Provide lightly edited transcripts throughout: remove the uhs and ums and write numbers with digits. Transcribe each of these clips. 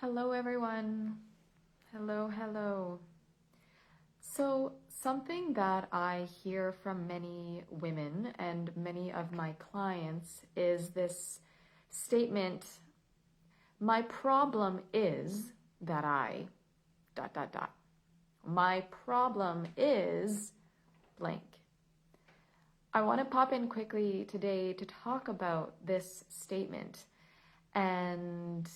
Hello, everyone. Hello. So, something that I hear from many women and many of my clients is this statement, my problem is that I, ... My problem is blank. I want to pop in quickly today to talk about this statement and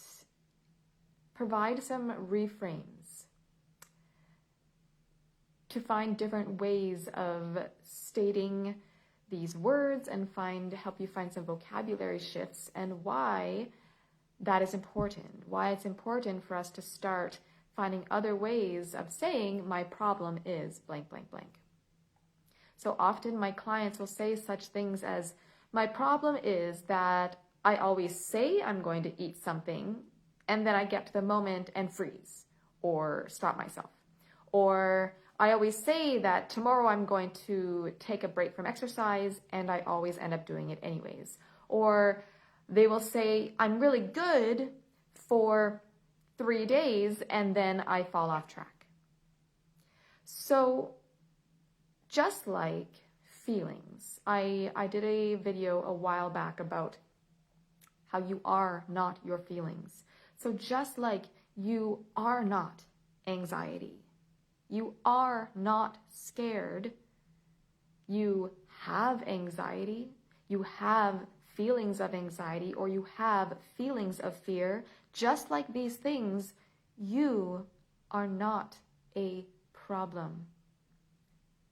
provide some reframes to find different ways of stating these words and help you find some vocabulary shifts and why that is important, why it's important for us to start finding other ways of saying my problem is blank. So often my clients will say such things as, my problem is that I always say I'm going to eat something and then I get to the moment and freeze or stop myself. Or I always say that tomorrow I'm going to take a break from exercise and I always end up doing it anyways. Or they will say, I'm really good for 3 days and then I fall off track. So just like feelings, I did a video a while back about how you are not your feelings. So just like you are not anxiety, you are not scared, you have anxiety, you have feelings of anxiety, or you have feelings of fear, just like these things, you are not a problem.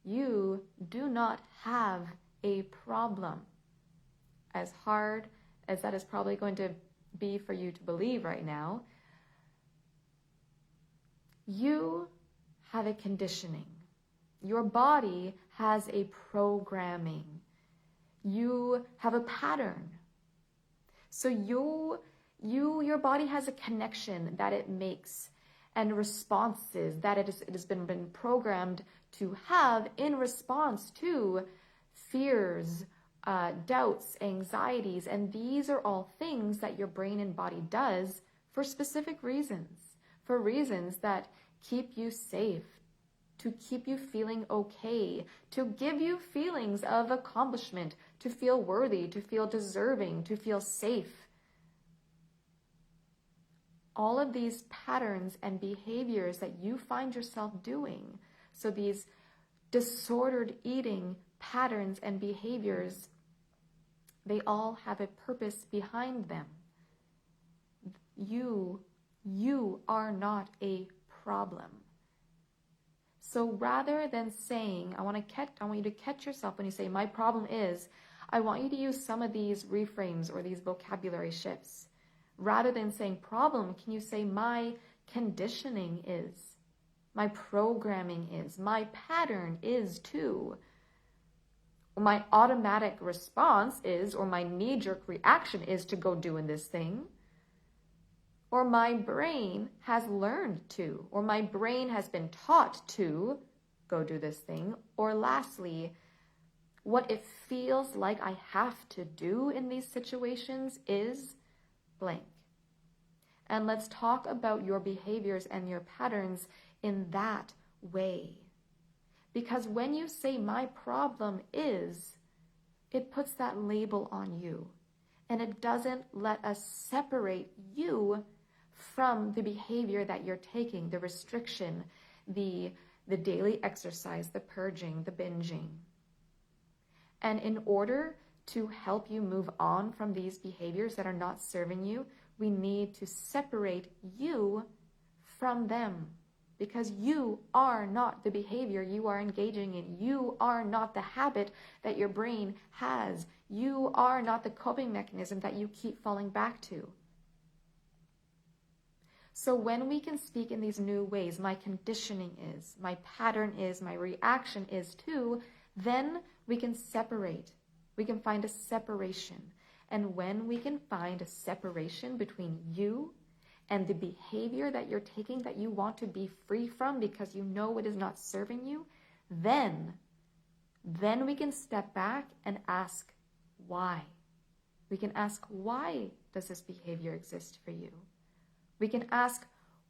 You do not have a problem. As hard as that is probably going to be for you to believe right now, you have a conditioning. Your body has a programming. You have a pattern. So your body has a connection that it makes and responses that it has been programmed to have in response to fears, doubts, anxieties, and these are all things that your brain and body does for specific reasons, for reasons that keep you safe, to keep you feeling okay, to give you feelings of accomplishment, to feel worthy, to feel deserving, to feel safe. All of these patterns and behaviors that you find yourself doing, so these disordered eating patterns and behaviors, they all have a purpose behind them. You are not a problem. So rather than saying, I want you to catch yourself when you say, my problem is, I want you to use some of these reframes or these vocabulary shifts. Rather than saying problem, can you say my conditioning is, my programming is, my pattern is too. My automatic response is, or my knee-jerk reaction is to go doing this thing. Or my brain has learned to, or my brain has been taught to go do this thing. Or lastly, what it feels like I have to do in these situations is blank. And let's talk about your behaviors and your patterns in that way. Because when you say my problem is, it puts that label on you. And it doesn't let us separate you from the behavior that you're taking, the restriction, the daily exercise, the purging, the binging. And in order to help you move on from these behaviors that are not serving you, we need to separate you from them. Because you are not the behavior you are engaging in. You are not the habit that your brain has. You are not the coping mechanism that you keep falling back to. So when we can speak in these new ways, my conditioning is, my pattern is, my reaction is too, then we can separate. We can find a separation. And when we can find a separation between you and the behavior that you're taking that you want to be free from because you know it is not serving you, then we can step back and ask why. We can ask, why does this behavior exist for you? We can ask,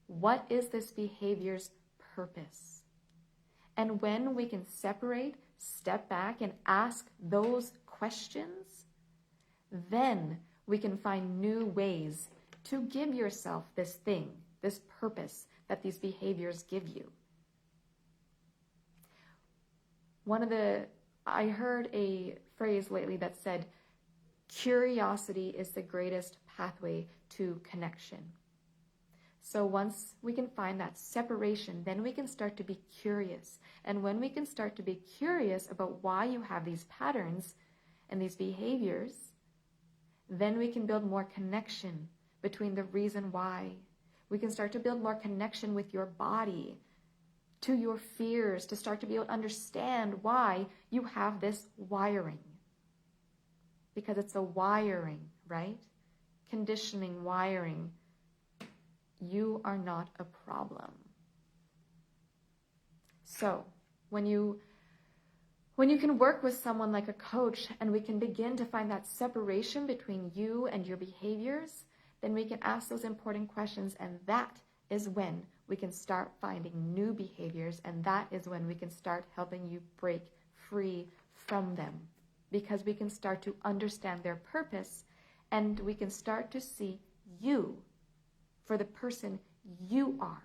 what is this behavior's purpose? And when we can separate, step back, and ask those questions, then we can find new ways to give yourself this thing, this purpose that these behaviors give you. I heard a phrase lately that said, curiosity is the greatest pathway to connection. So once we can find that separation, then we can start to be curious. And when we can start to be curious about why you have these patterns and these behaviors, then we can build more connection between the reason why. We can start to build more connection with your body, to your fears, to start to be able to understand why you have this wiring. Because it's a wiring, right? Conditioning, wiring. You are not a problem. So, when you can work with someone like a coach and we can begin to find that separation between you and your behaviors, then we can ask those important questions, and that is when we can start finding new behaviors, and that is when we can start helping you break free from them, because we can start to understand their purpose, and we can start to see you for the person you are.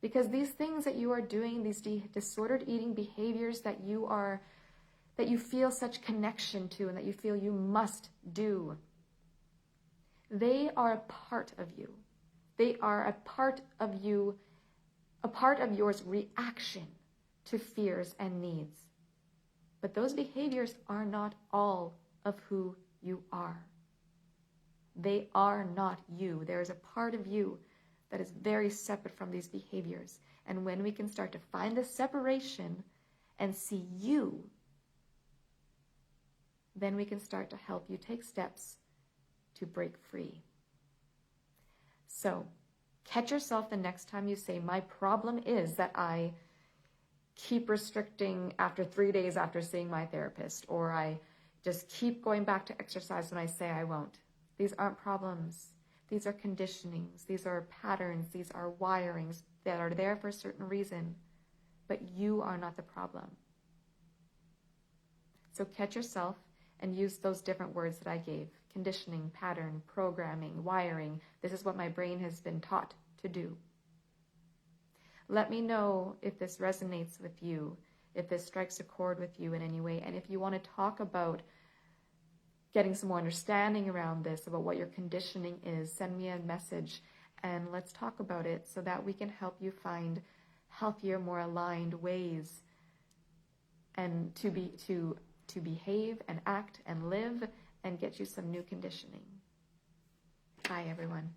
Because these things that you are doing, these disordered eating behaviors that you feel such connection to and that you feel you must do, they are a part of you. They are a part of you, a part of your reaction to fears and needs. But those behaviors are not all of who you are. They are not you. There is a part of you that is very separate from these behaviors. And when we can start to find the separation and see you, then we can start to help you take steps to break free. So, catch yourself the next time you say, my problem is that I keep restricting after 3 days after seeing my therapist, or I just keep going back to exercise when I say I won't. These aren't problems. These are conditionings. These are patterns. These are wirings that are there for a certain reason, but you are not the problem. So catch yourself and use those different words that I gave. Conditioning, pattern, programming, wiring. This is what my brain has been taught to do. Let me know if this resonates with you, if this strikes a chord with you in any way, and if you want to talk about getting some more understanding around this, about what your conditioning is, send me a message and let's talk about it so that we can help you find healthier, more aligned ways and to behave and act and live and get you some new conditioning. Bye, everyone.